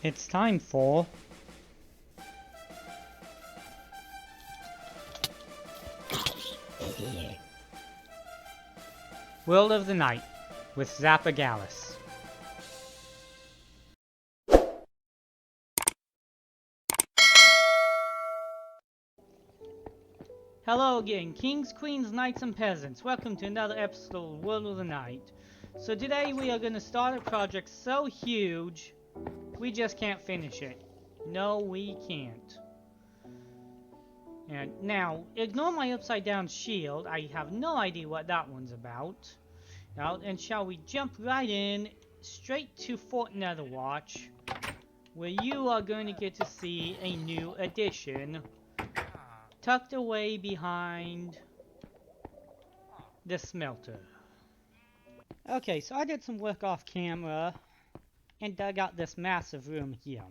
It's time for World of the Night with Zapagalis. Hello again, kings, queens, knights, and peasants. Welcome to another episode of World of the Night. So today we are going to start a project so huge, we just can't finish it. No, we can't. And now, ignore my upside down shield. I have no idea what that one's about. Now, and shall we jump right in, straight to Fort Netherwatch, where you are going to get to see a new addition tucked away behind the smelter. Okay, so I did some work off camera and dug out this massive room here.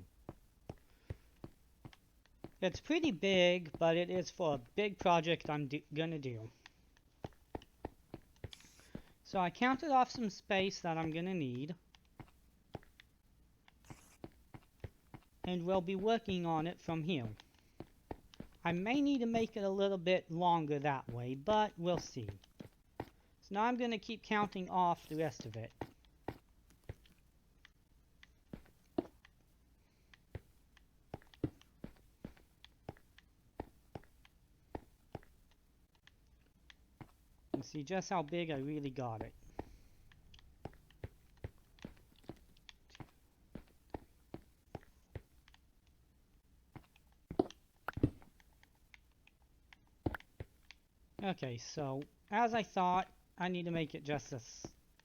It's pretty big, but it is for a big project I'm gonna do. So I counted off some space that I'm gonna need, and we'll be working on it from here. I may need to make it a little bit longer that way, but we'll see. So now I'm going to keep counting off the rest of it. And see just how big I really got it. Okay, so as I thought, I need to make it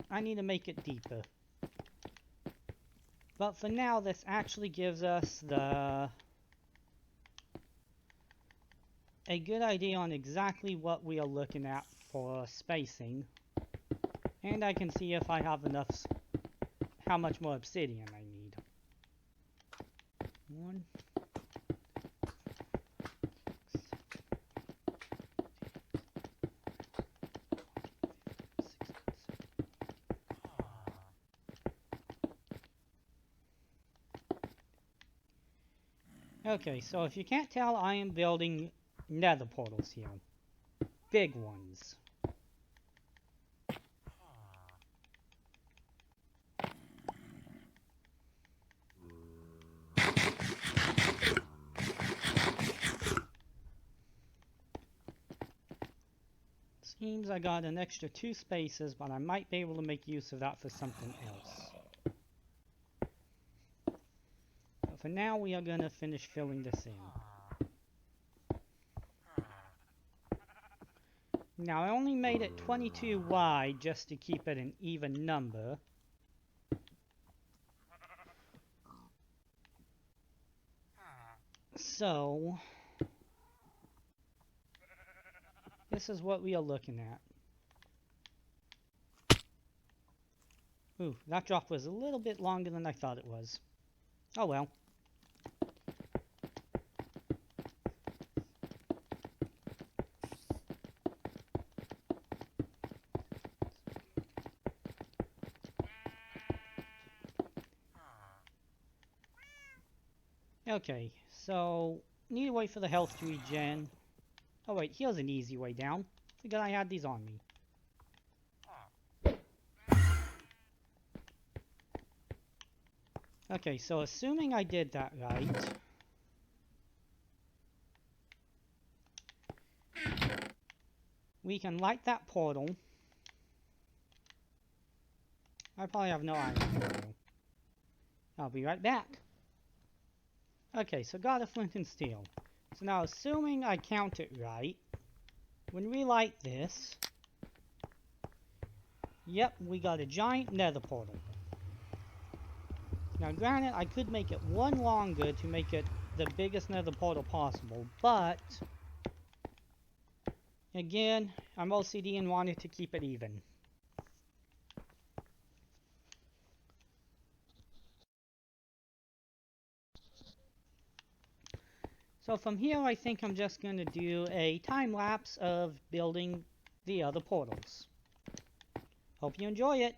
I need to make it deeper. But for now, this actually gives us a good idea on exactly what we are looking at for spacing. And I can see if I have enough, how much more obsidian I need. 1. Okay, so if you can't tell, I am building nether portals here. Big ones. Seems I got an extra 2 spaces, but I might be able to make use of that for something else. But for now, we are going to finish filling this in. Now, I only made it 22 wide just to keep it an even number. So, this is what we are looking at. Ooh, that drop was a little bit longer than I thought it was. Oh well. Okay, so need to wait for the health to regen. Oh wait, here's an easy way down. Forgot I had these on me. Okay, so assuming I did that right, we can light that portal. I probably have no iron though. I'll be right back. Okay, so got a flint and steel. So now assuming I count it right, when we light this, yep, we got a giant nether portal. Now granted, I could make it one longer to make it the biggest nether portal possible, but again, I'm OCD and wanted to keep it even. So from here, I think I'm just going to do a time lapse of building the other portals. Hope you enjoy it.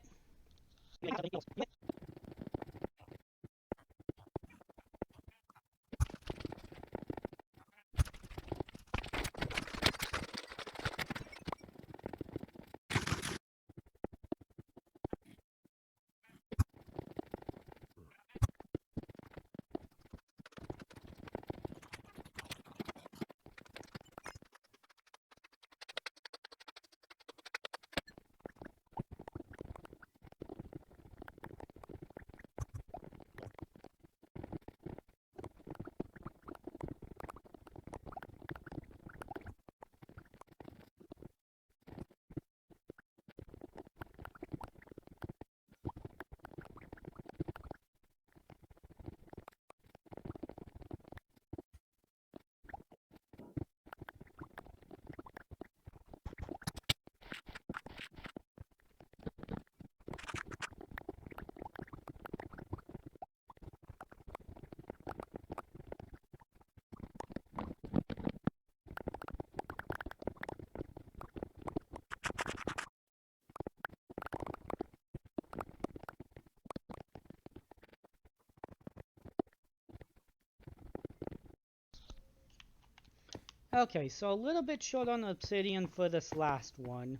Okay, so a little bit short on obsidian for this last one.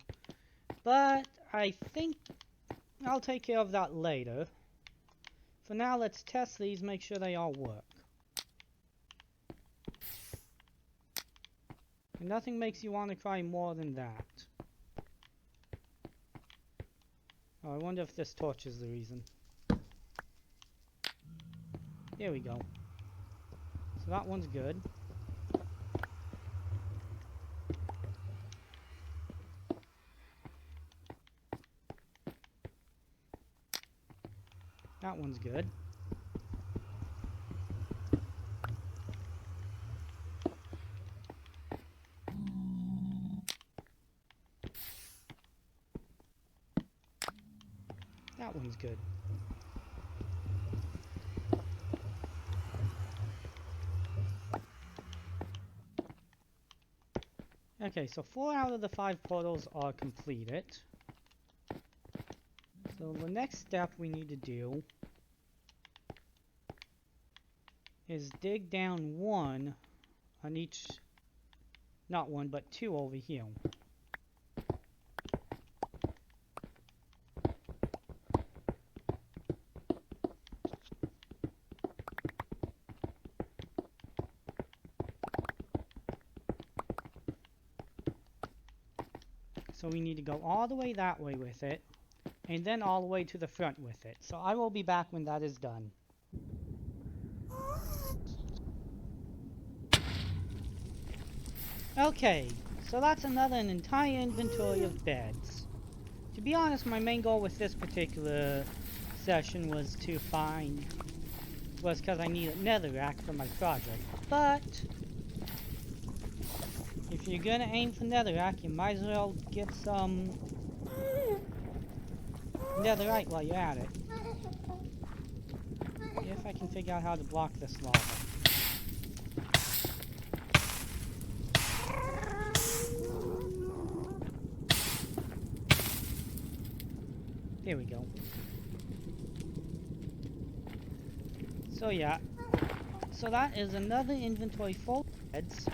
But I think I'll take care of that later. For now, let's test these, make sure they all work. And nothing makes you want to cry more than that. Oh, I wonder if this torch is the reason. There we go. So that one's good. That one's good. That one's good. Okay, so 4 out of the 5 portals are completed. So the next step we need to do is dig down 1 on each, not 1, but 2 over here. So we need to go all the way that way with it, and then all the way to the front with it. So I will be back when that is done. Okay, so that's an entire inventory of beds. To be honest, my main goal with this particular session was because I needed netherrack for my project. But if you're gonna aim for netherrack, you might as well get some netherite while you're at it. If I can figure out how to block this lava. There we go. So yeah, so that is another inventory full of beds.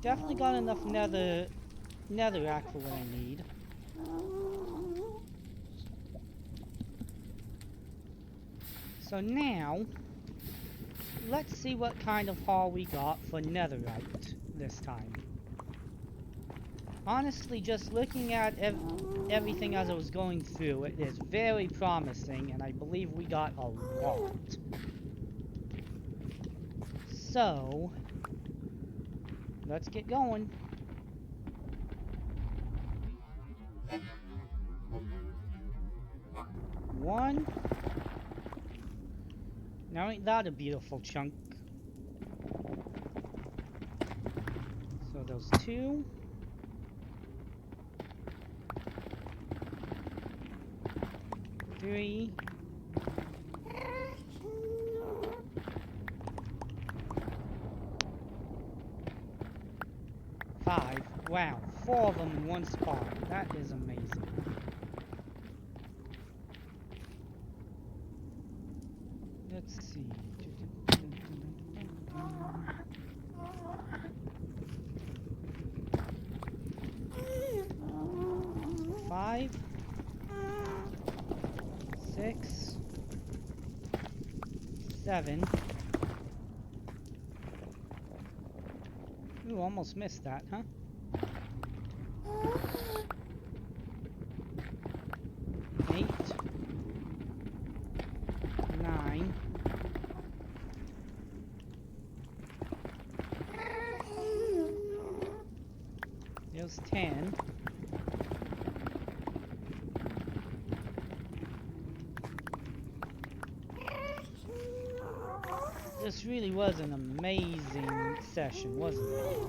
Definitely got enough netherrack for what I need. So now, let's see what kind of haul we got for netherite this time. Honestly, just looking at everything as I was going through, it is very promising, and I believe we got a lot. So, let's get going. One. Now ain't that a beautiful chunk? So those 2. 3. 5. Wow, 4 of them in one spot. That is amazing. Let's see. 5. 6. 7. Ooh, almost missed that, huh? 8. 9. There's 10. This really was an amazing session, wasn't it?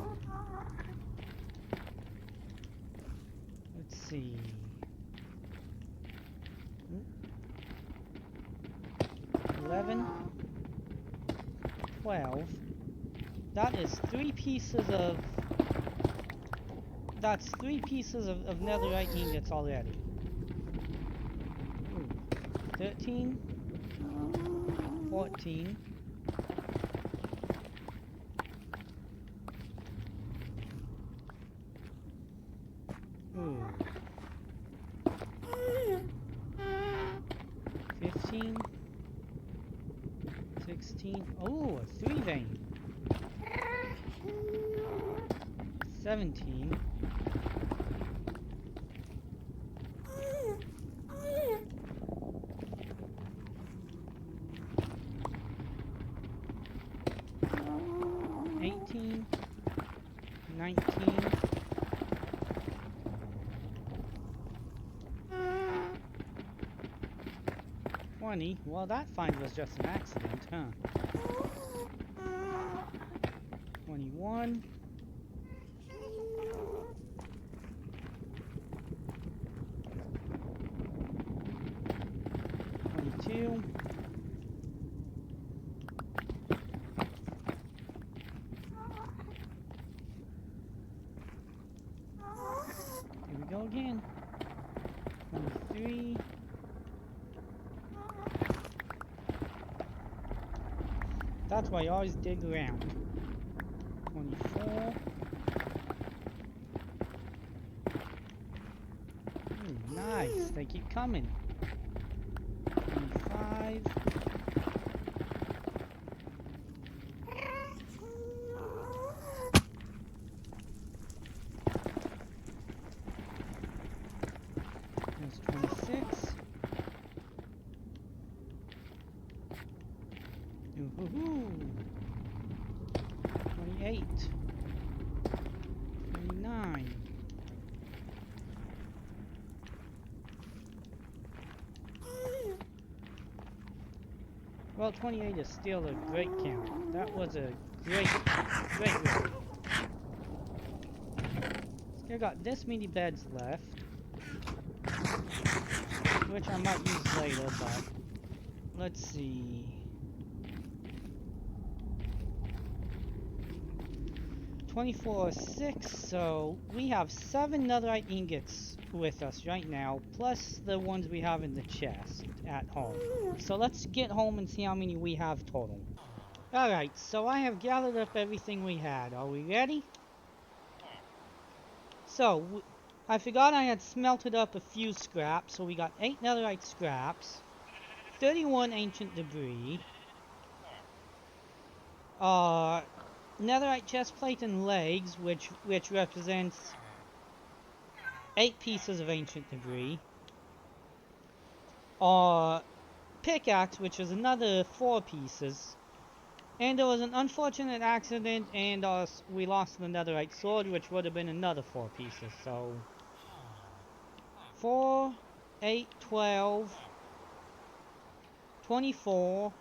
Let's see. 11. 12. That is 3 pieces of... That's 3 pieces of netherite ingots already. 13. 14. 16. Oh, a 3 vein. 17. 18. 19. 20. Well, that find was just an accident, huh? 21. 22. 'Here we go again. 23. That's why you always dig around. 24. Nice, they keep coming. 25. 26. Ooh-hoo-hoo. 28. 29. Well, 28 is still a great count. That was a great roll. Still got this many beds left, which I might use later, but let's see. 24 6, so we have 7 netherite ingots with us right now, plus the ones we have in the chest at home. So let's get home and see how many we have total. Alright, so I have gathered up everything we had. Are we ready? So, I forgot I had smelted up a few scraps, so we got 8 netherite scraps, 31 ancient debris, netherite chestplate and legs, which represents 8 pieces of ancient debris. Pickaxe, which is another 4 pieces. And there was an unfortunate accident, and we lost the netherite sword, which would have been another 4 pieces. So 4, 8, 12, 24,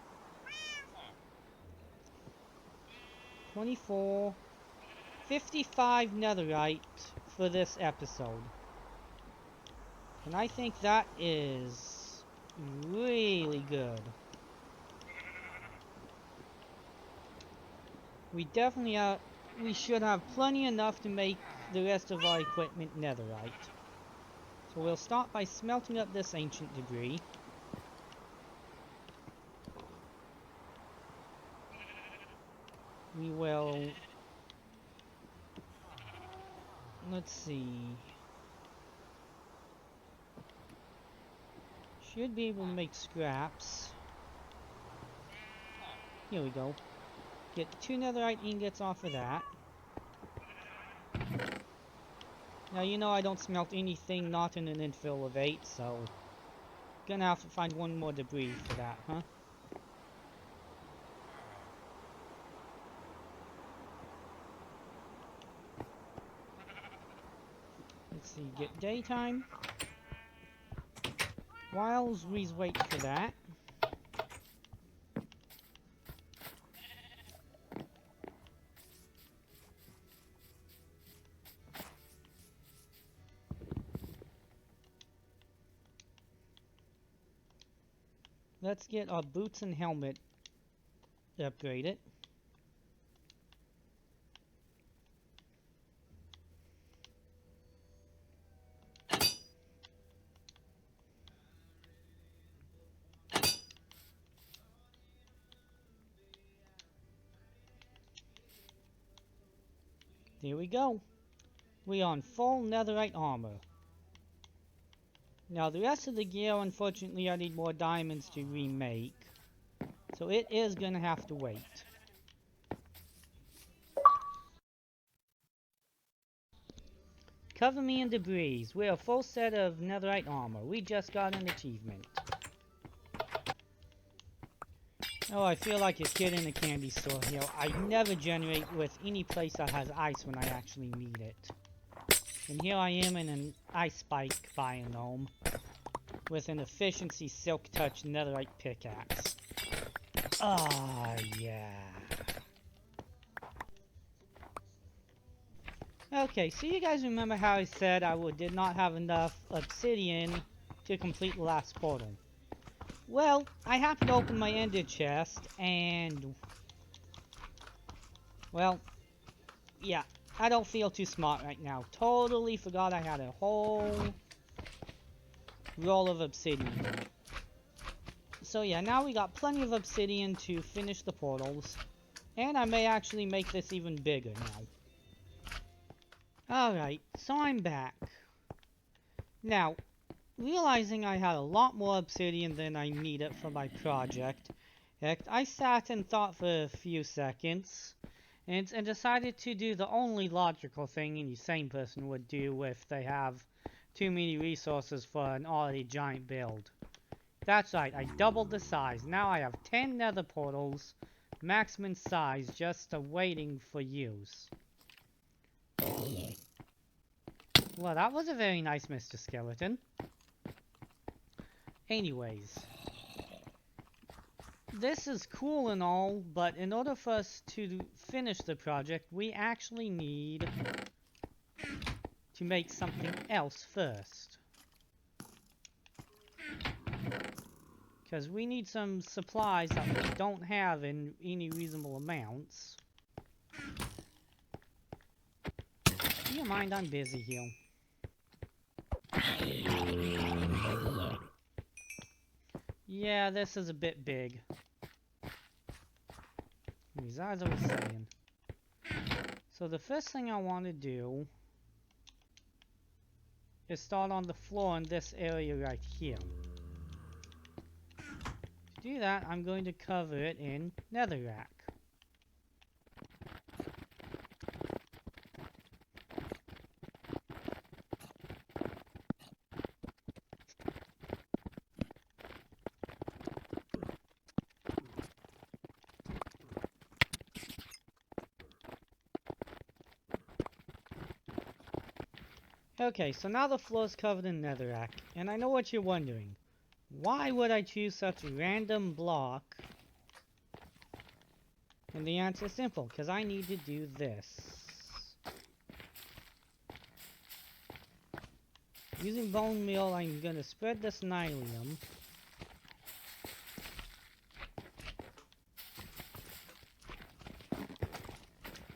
24, 55 netherite for this episode. And I think that is really good. We definitely we should have plenty enough to make the rest of our equipment netherite. So we'll start by smelting up this ancient debris. We will... let's see... should be able to make scraps. Here we go. Get 2 netherite ingots off of that. Now, you know I don't smelt anything not in an infill of 8, so... gonna have to find 1 more debris for that, huh? Let's see, get daytime. While we wait for that... let's get our boots and helmet upgraded. There we go. We're on full netherite armor. Now the rest of the gear, unfortunately, I need more diamonds to remake. So it is gonna have to wait. Cover me in debris. We're a full set of netherite armor. We just got an achievement. Oh, I feel like a kid in a candy store here. I never generate with any place that has ice when I actually need it. And here I am in an ice spike biome with an efficiency silk touch netherite pickaxe. Ah, yeah. Okay, so you guys remember how I said did not have enough obsidian to complete the last portal? Well, I happened to open my ender chest, and... well, yeah, I don't feel too smart right now. Totally forgot I had a whole roll of obsidian. So yeah, now we got plenty of obsidian to finish the portals. And I may actually make this even bigger now. Alright, so I'm back. Now, realizing I had a lot more obsidian than I needed for my project, I sat and thought for a few seconds, and decided to do the only logical thing any sane person would do if they have too many resources for an already giant build. That's right, I doubled the size. Now I have 10 nether portals, maximum size, just waiting for use. Well, that was a very nice Mr. Skeleton. Anyways, this is cool and all, but in order for us to finish the project, we actually need to make something else first. Because we need some supplies that we don't have in any reasonable amounts. Do you mind? I'm busy here. Yeah, this is a bit big. As I was saying. So the first thing I want to do is start on the floor in this area right here. To do that, I'm going to cover it in netherrack. Okay, so now the floor is covered in netherrack, and I know what you're wondering. Why would I choose such a random block? And the answer is simple, because I need to do this. Using bone meal, I'm going to spread this nylium.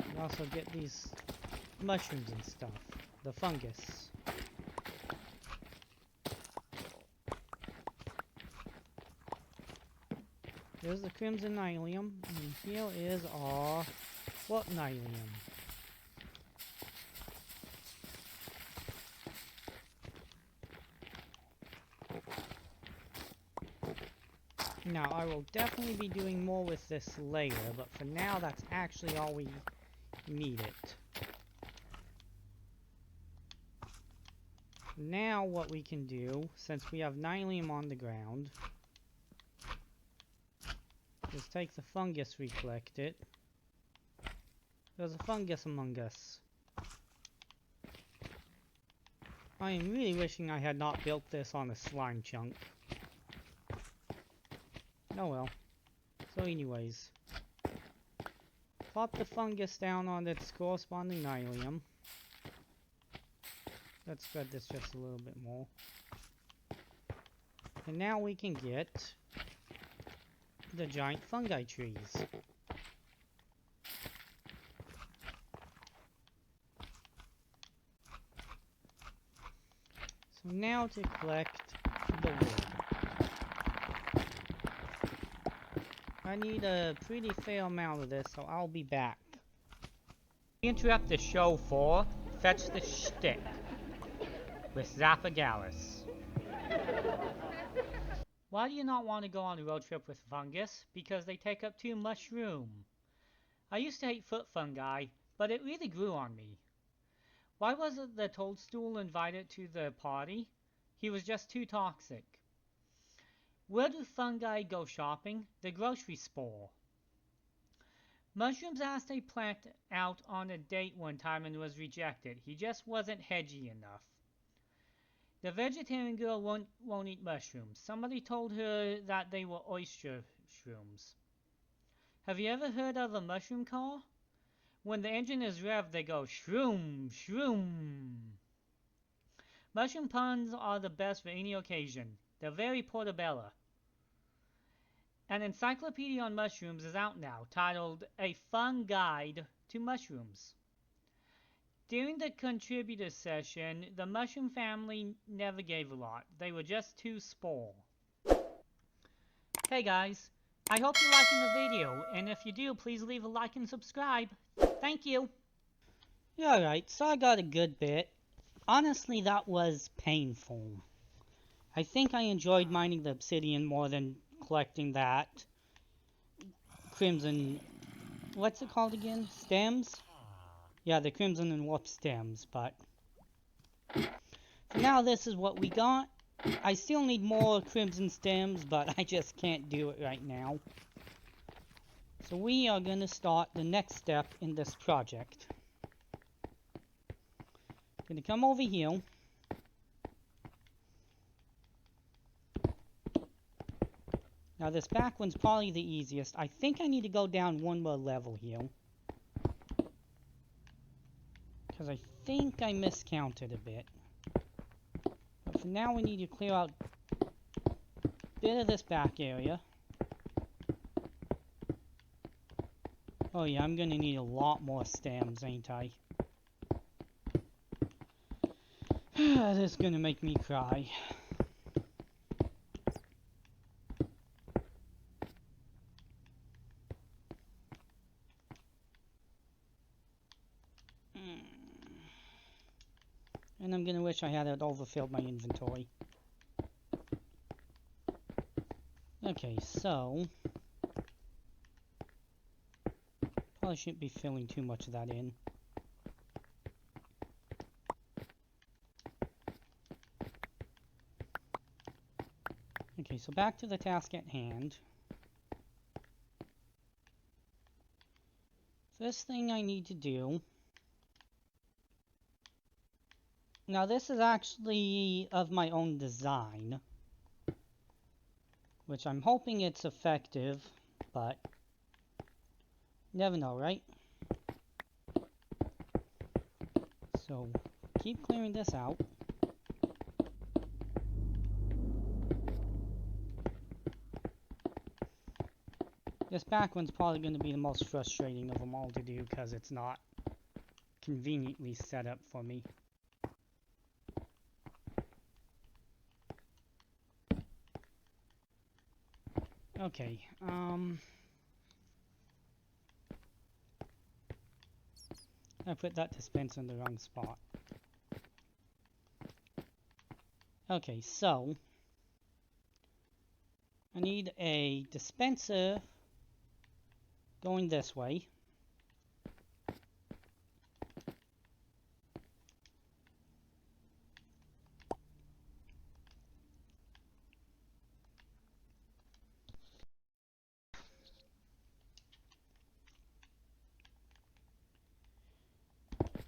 And also get these mushrooms and stuff. The fungus. There's the crimson nylium, and here is our what nylium? Now, I will definitely be doing more with this later, but for now, that's actually all we need it. Now what we can do, since we have nylium on the ground, is take the fungus, reflect it. There's a fungus among us. I am really wishing I had not built this on a slime chunk. Oh well. So anyways. Plop the fungus down on its corresponding nylium. Let's spread this just a little bit more. And now we can get the giant fungi trees. So now to collect the wood. I need a pretty fair amount of this, so I'll be back. Interrupt the show for Fetch the Shtick with Zapagalis. Why do you not want to go on a road trip with fungus? Because they take up too much room. I used to hate foot fungi, but it really grew on me. Why wasn't the toadstool invited to the party? He was just too toxic. Where do fungi go shopping? The grocery store. Mushrooms asked a plant out on a date one time and was rejected. He just wasn't hedgy enough. The vegetarian girl won't eat mushrooms. Somebody told her that they were oyster shrooms. Have you ever heard of a mushroom car? When the engine is revved, they go shroom, shroom. Mushroom puns are the best for any occasion. They're very portobello. An encyclopedia on mushrooms is out now, titled A Fun Guide to Mushrooms. During the contributor session, the mushroom family never gave a lot. They were just too small. Hey guys, I hope you're liking the video, and if you do, please leave a like and subscribe. Thank you! Alright, so I got a good bit. Honestly, that was painful. I think I enjoyed mining the obsidian more than collecting that crimson... what's it called again? Stems? Yeah, the crimson and warp stems, but... for now, this is what we got. I still need more crimson stems, but I just can't do it right now. So we are going to start the next step in this project. Going to come over here. Now this back one's probably the easiest. I think I need to go down one more level here. Because I think I miscounted a bit. But for now we need to clear out a bit of this back area. Oh yeah, I'm gonna need a lot more stems, ain't I? This is gonna make me cry. And I'm gonna wish I had overfilled my inventory. Okay, so... probably shouldn't be filling too much of that in. Okay, so back to the task at hand. First thing I need to do... now this is actually of my own design, which I'm hoping it's effective, but never know, right? So keep clearing this out. This back one's probably going to be the most frustrating of them all to do because it's not conveniently set up for me. Okay, I put that dispenser in the wrong spot. Okay, so I need a dispenser going this way.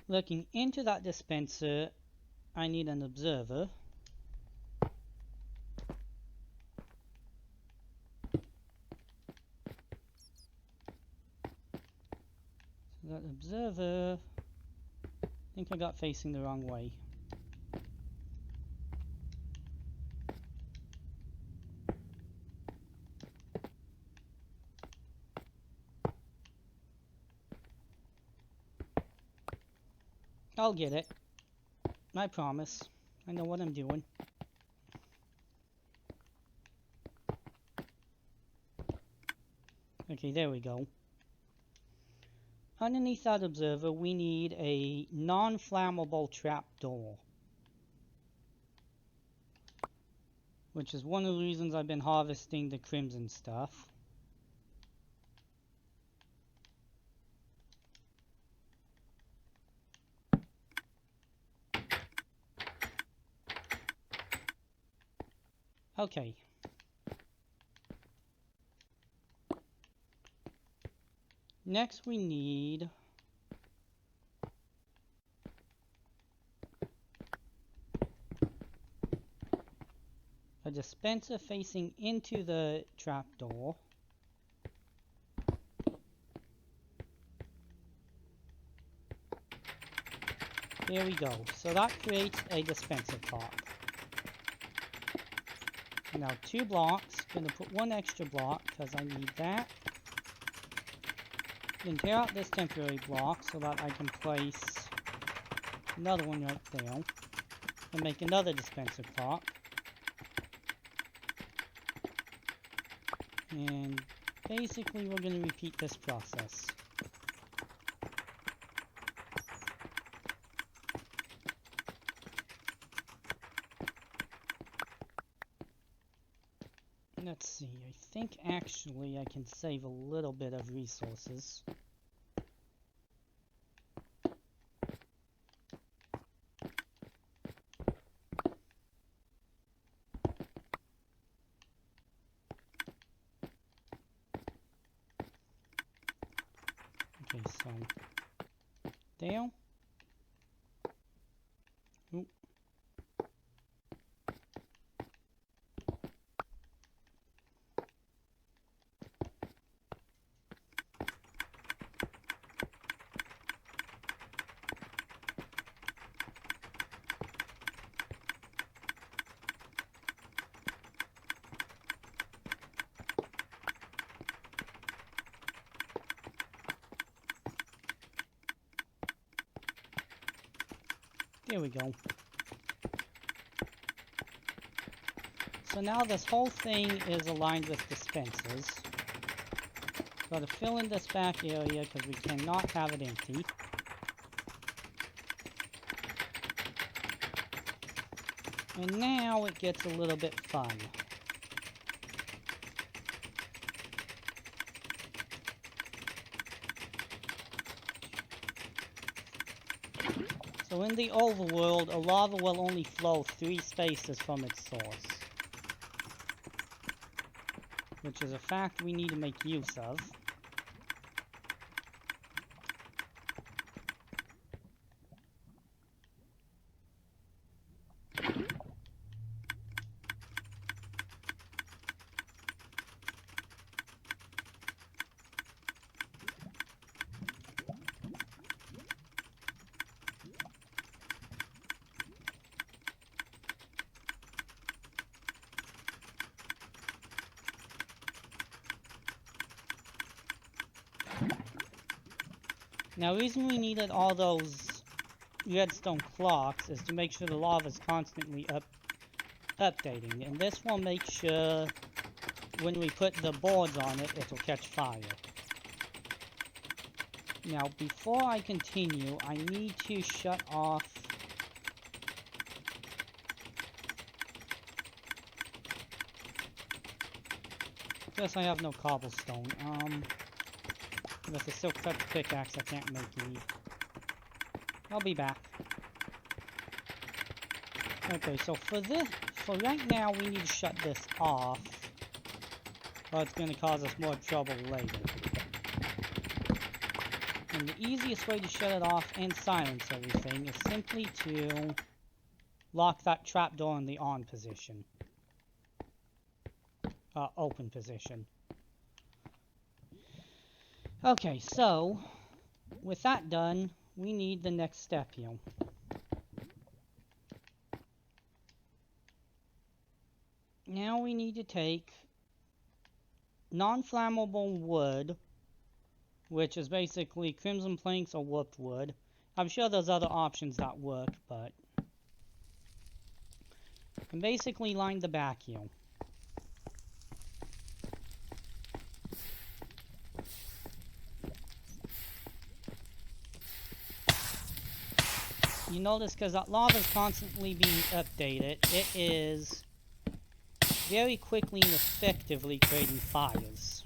Looking into that dispenser, I need an observer. So that observer, I think I got facing the wrong way. I'll get it. I promise. I know what I'm doing. Okay, there we go. Underneath that observer, we need a non-flammable trapdoor. which is one of the reasons I've been harvesting the crimson stuff. Okay. Next we need a dispenser facing into the trapdoor. There we go. So that creates a dispenser top. Now 2 blocks. Gonna put 1 extra block because I need that. Then tear out this temporary block so that I can place another one right there. And make another dispenser clock. And basically we're going to repeat this process. Let's see, I think actually I can save a little bit of resources. Okay, so there. Oop. There we go. So now this whole thing is aligned with dispensers. Got to fill in this back area because we cannot have it empty. And now it gets a little bit fun. So in the overworld, a lava will only flow 3 spaces from its source. Which is a fact we need to make use of. Now, the reason we needed all those redstone clocks is to make sure the lava is constantly updating. And this will make sure when we put the boards on it, it'll catch fire. Now, before I continue, I need to shut off guess I have no cobblestone. With a silk touch pickaxe, I can't make any. I'll be back. Okay, so for right now, we need to shut this off. Or it's going to cause us more trouble later. And the easiest way to shut it off and silence everything is simply to lock that trapdoor in the on position. Open position. Okay, so with that done, we need the next step here. Now we need to take non-flammable wood, which is basically crimson planks or warped wood. I'm sure there's other options that work, but and basically line the back here. You notice because that lava is constantly being updated, it is very quickly and effectively creating fires.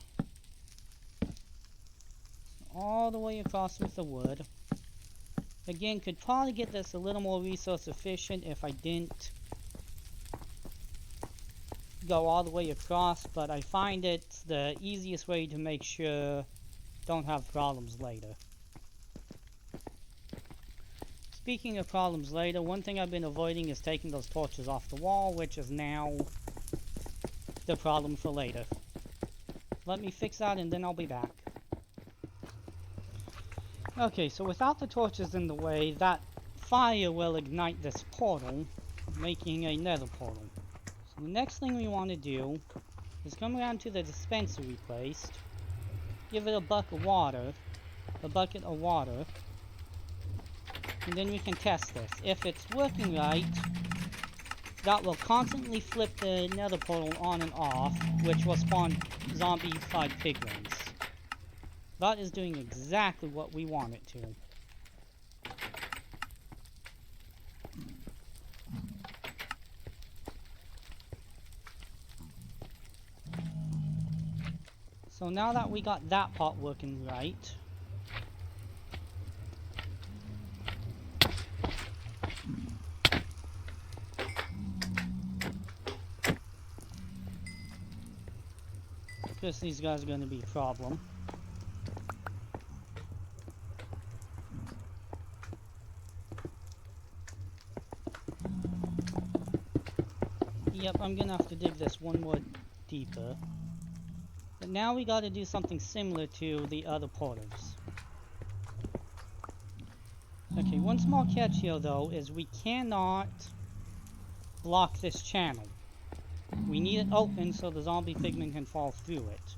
All the way across with the wood. Again, could probably get this a little more resource efficient if I didn't go all the way across, but I find it's the easiest way to make sure don't have problems later. Speaking of problems later, one thing I've been avoiding is taking those torches off the wall, which is now the problem for later. Let me fix that and then I'll be back. Okay, so without the torches in the way, that fire will ignite this portal, making a nether portal. So the next thing we want to do is come around to the dispenser we placed, give it a bucket of water, and then we can test this. If it's working right, that will constantly flip the nether portal on and off, which will spawn zombie-fied piglins. That is doing exactly what we want it to. So now that we got that part working right, because these guys are going to be a problem. Yep, I'm going to have to dig this one more deeper. But now we got to do something similar to the other portals. Okay, one small catch here though is we cannot block this channel. We need it open so the zombie pigmen can fall through it.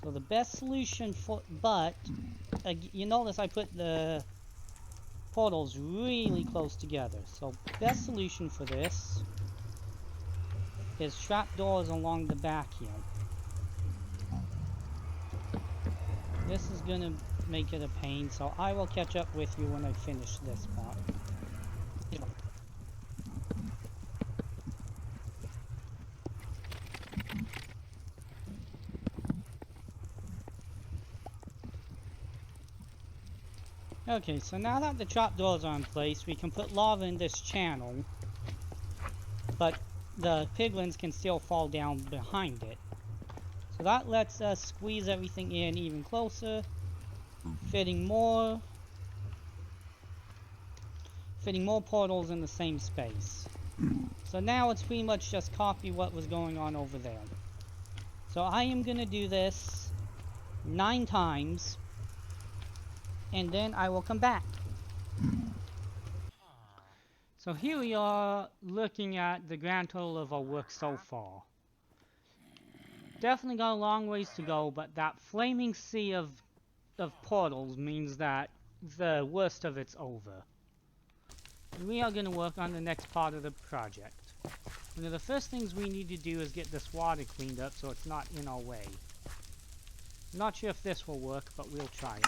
So the best solution for, but you notice I put the portals really close together. So best solution for this is trapdoors along the back here. This is gonna make it a pain, so I will catch up with you when I finish this part. Okay, so now that the trapdoors are in place, we can put lava in this channel, but the piglins can still fall down behind it. So that lets us squeeze everything in even closer, fitting more portals in the same space. So now it's pretty much just copy what was going on over there. So I am going to do this 9 times, and then I will come back. So here we are looking at the grand total of our work so far. Definitely got a long ways to go, but that flaming sea of portals means that the worst of it's over. We are going to work on the next part of the project. One of the first things we need to do is get this water cleaned up so it's not in our way. I'm not sure if this will work, but we'll try it.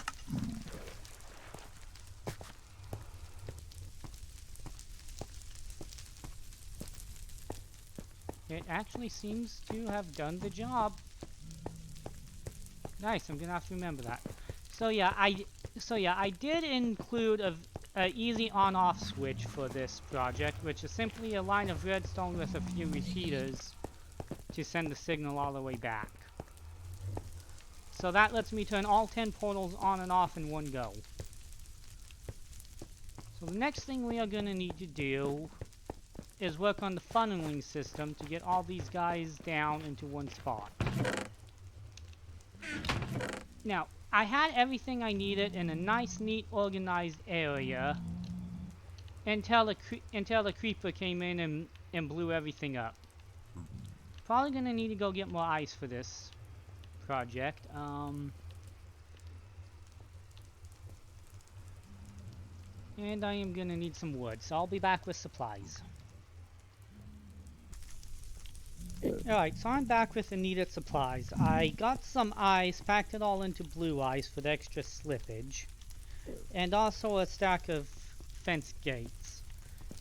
It actually seems to have done the job. Nice, I'm gonna have to remember that. So yeah, I did include a easy on-off switch for this project, which is simply a line of redstone with a few repeaters to send the signal all the way back. So that lets me turn all 10 portals on and off in one go. So the next thing we are gonna need to do is work on the funneling system to get all these guys down into one spot. Now, I had everything I needed in a nice, neat, organized area until the creeper came in and blew everything up. Probably gonna need to go get more ice for this project. And I am gonna need some wood, so I'll be back with supplies. Alright, so I'm back with the needed supplies. I got some ice, packed it all into blue ice for the extra slippage, and also a stack of fence gates.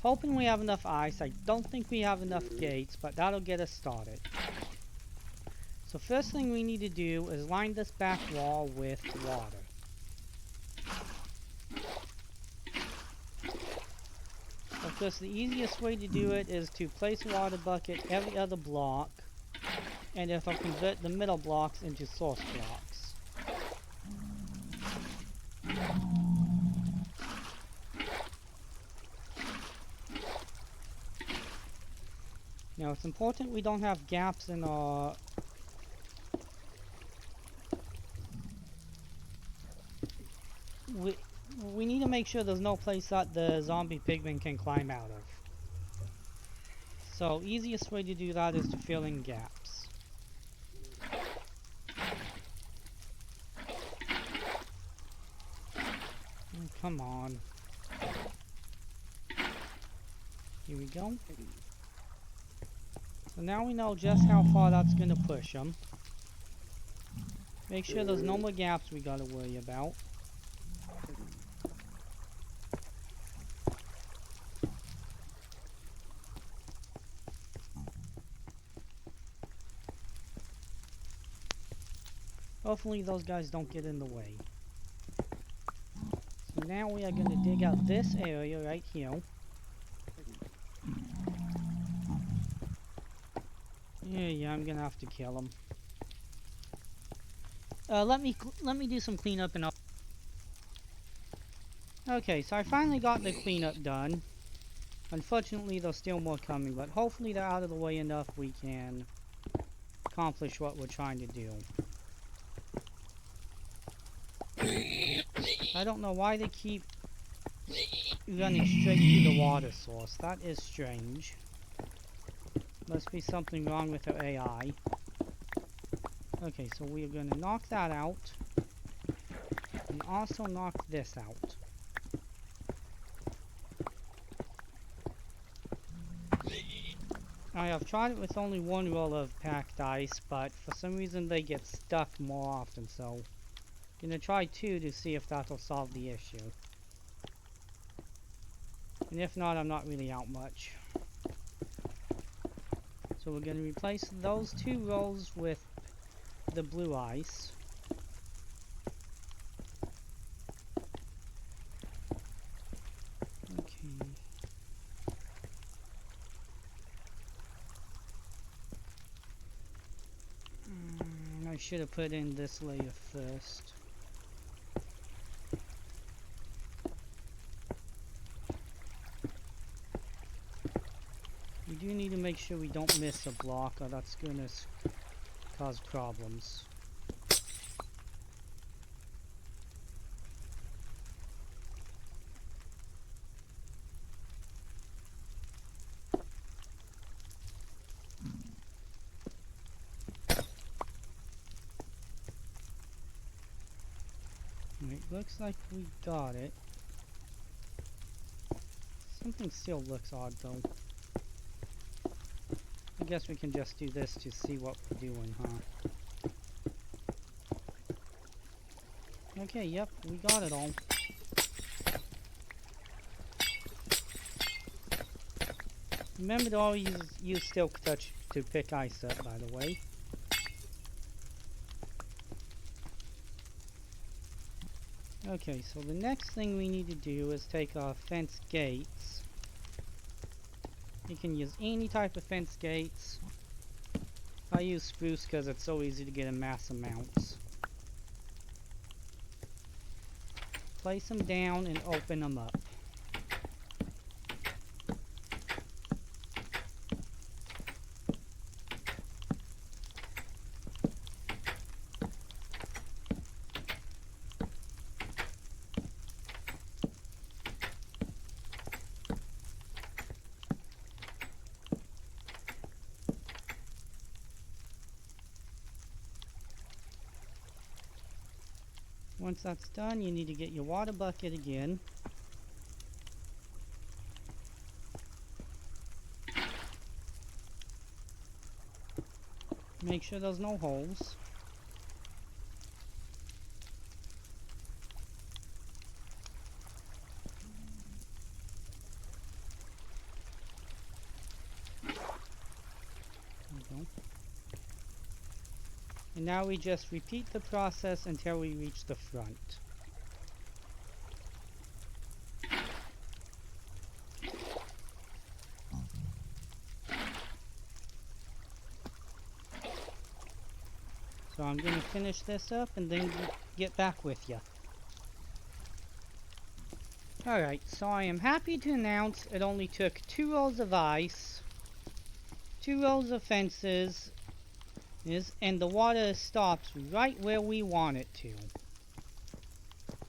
Hoping we have enough ice. I don't think we have enough gates, but that'll get us started. So first thing we need to do is line this back wall with water. Of course, the easiest way to do it is to place a water bucket every other block, and it'll convert the middle blocks into source blocks. Now it's important we don't have gaps in our we need to make sure there's no place that the zombie pigmen can climb out of. So easiest way to do that is to fill in gaps. Oh, come on. Here we go. So now we know just how far that's going to push them. Make sure there's no more gaps we got to worry about. Hopefully those guys don't get in the way. So now we are going to dig out this area right here. Yeah, I'm going to have to kill him. Let me do some cleanup and I'll... Okay, so I finally got the cleanup done. Unfortunately, there's still more coming, but hopefully they're out of the way enough we can accomplish what we're trying to do. I don't know why they keep running straight to the water source. That is strange. Must be something wrong with their AI. Okay, so we are going to knock that out. And also knock this out. I have tried it with only one roll of packed ice, but for some reason they get stuck more often, so I'm going to try 2 to see if that'll solve the issue. And if not, I'm not really out much. So we're going to replace those 2 rolls with the blue ice. Okay. I should have put in this layer first. We do need to make sure we don't miss a block, or that's going to cause problems. It looks like we got it. Something still looks odd though. I guess we can just do this to see what we're doing, huh? Okay, yep, we got it all. Remember to always use Silk Touch to pick ice up, by the way. Okay, so the next thing we need to do is take our fence gates. You can use any type of fence gates. I use spruce because it's so easy to get in mass amounts. Place them down and open them up. Once that's done, you need to get your water bucket again. Make sure there's no holes. And now we just repeat the process until we reach the front. So I'm going to finish this up and then get back with you. Alright, so I am happy to announce it only took 2 rows of ice, 2 rows of fences, and the water stops right where we want it to.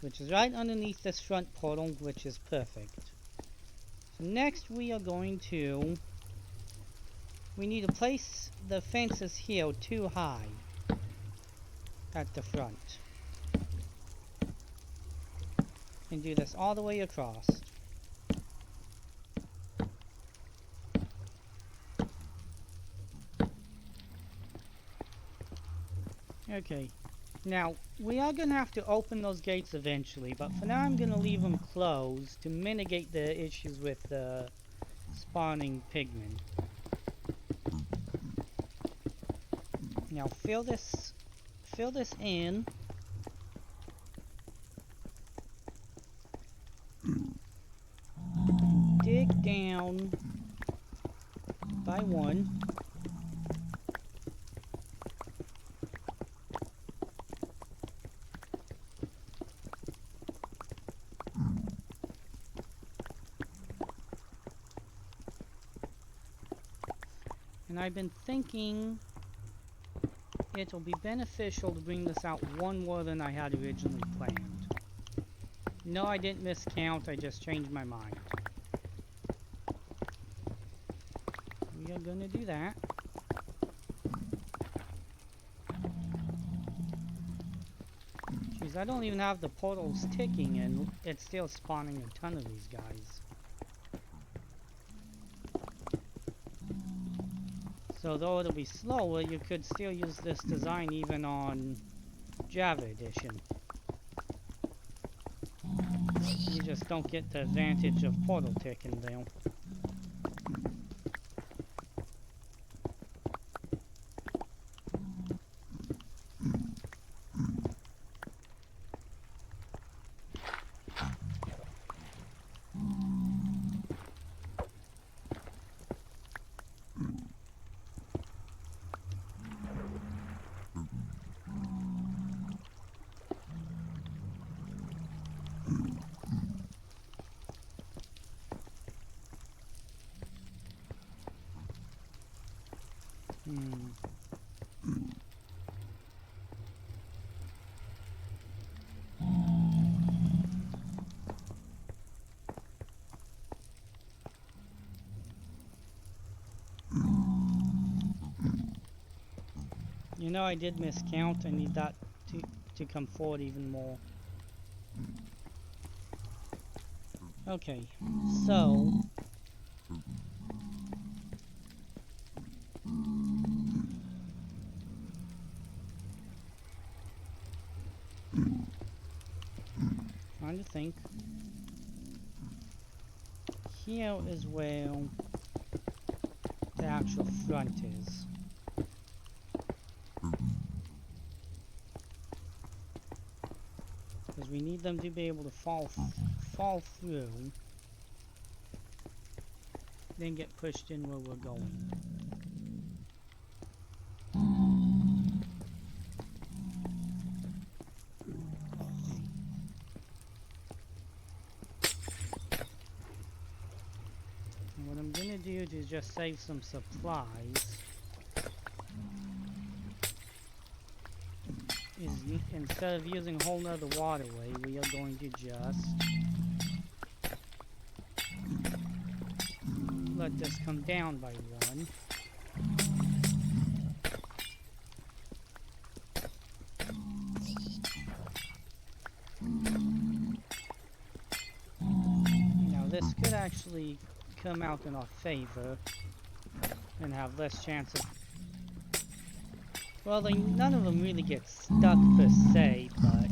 Which is right underneath this front portal, which is perfect. So next we are going to... we need to place the fences here too high at the front. And do this all the way across. Okay, now we are going to have to open those gates eventually, but for now I'm going to leave them closed to mitigate the issues with the spawning pigmen. Now fill this in. Dig down by one. And I've been thinking it'll be beneficial to bring this out one more than I had originally planned. No, I didn't miscount, I just changed my mind. We are gonna do that. Jeez, I don't even have the portals ticking and it's still spawning a ton of these guys. So though it'll be slower, you could still use this design even on Java Edition. You just don't get the advantage of portal ticking there. You know, I did miscount. I need that to come forward even more. Okay, so... trying to think. Here is where the actual front is. Because we need them to be able to fall through, then get pushed in where we're going. And what I'm gonna do is just save some supplies. Instead of using a whole nother waterway, we are going to just let this come down by one. Now this could actually come out in our favor and have less chance of... well, none of them really get stuck per se, but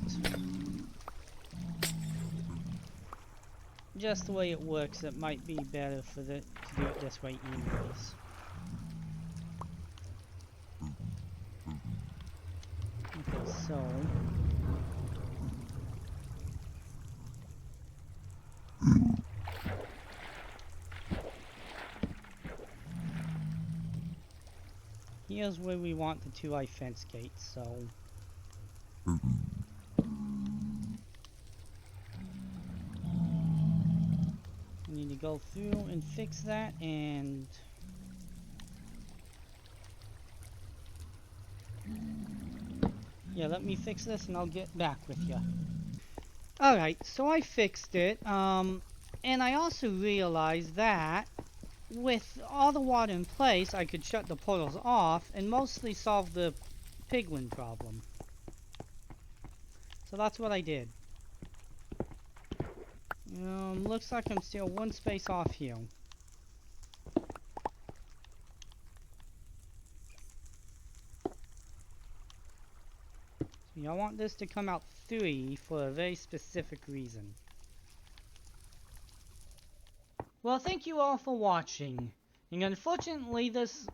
just the way it works, it might be better for to do it this way anyways. here's where we want the 2i fence gates, so... We need to go through and fix that, and... Yeah, let me fix this and I'll get back with you. Alright, so I fixed it, and I also realized that with all the water in place, I could shut the portals off and mostly solve the piglin problem. So that's what I did. Looks like I'm still one space off here. So I want this to come out 3 for a very specific reason. Well, thank you all for watching. And unfortunately, this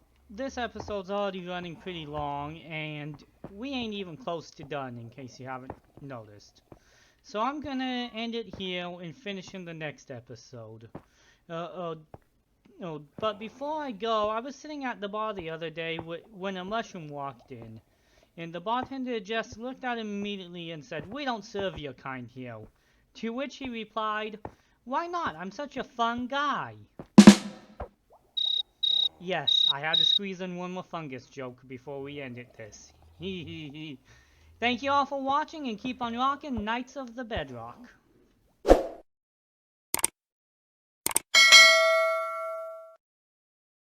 episode's already running pretty long, and we ain't even close to done, in case you haven't noticed. So I'm gonna end it here and finish in the next episode. But before I go, I was sitting at the bar the other day when a mushroom walked in. And the bartender just looked at him immediately and said, "We don't serve your kind here." To which he replied, "Why not? I'm such a fun guy." Yes, I had to squeeze in one more fungus joke before we ended this. Thank you all for watching, and keep on rocking Knights of the Bedrock.